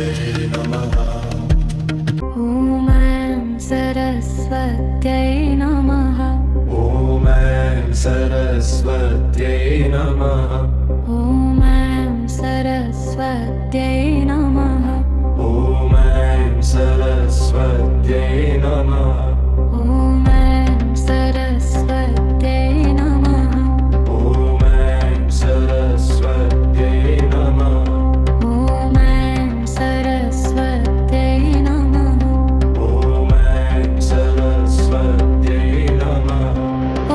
नमः ॐ सरस्वत्यै नमः ॐ सरस्वत्यै नमः ॐ सरस्वत्यै नमः ॐ सरस्वत्यै नमः ॐ सरस्वत्यै नमः ॐ सरस्वत्यै नमः ॐ सरस्वत्यै नमः ॐ सरस्वत्यै नमः ॐ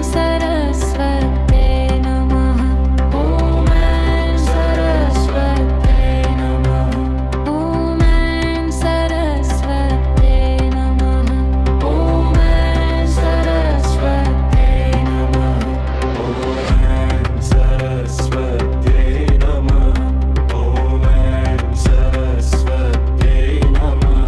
सरस्वत्यै नमः ॐ सरस्वत्यै नमः ॐ सरस्वत्यै नमः ॐ सरस्वत्यै नमः सरस्वत्यै नमः ॐ सरस्वत्यै नमः ॐ सरस्वत्यै नमः ॐ सरस्वत्यै नमः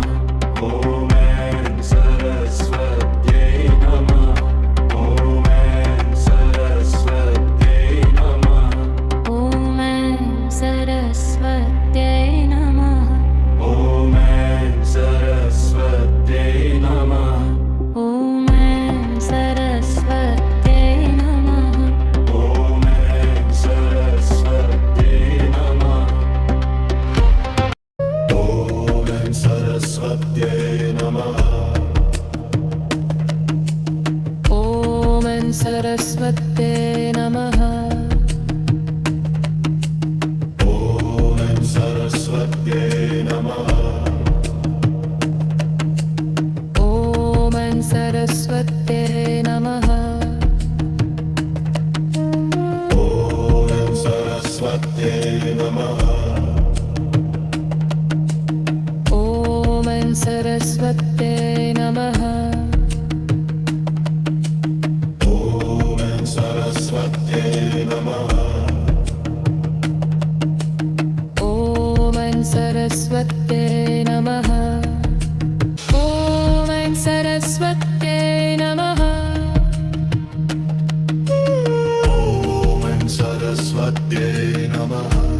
ॐ सरस्वत्यै नमः ॐ सरस्वत्यै नमः ॐ सरस्वत्यै नमः ॐ सरस्वत्यै नमः ॐ सरस्वत्यै नमः ॐ सरस्वत्यै नमः ॐ सरस्वत्यै नमः ॐ सरस्वत्यै नमः ॐ सरस्वत्यै नमः ॐ सरस्वत्यै नमः ॐ सरस्वत्यै नमः ॐ सरस्वत्यै नमः ॐ सरस्वत्यै नमः ॐ सरस्वत्यै नमः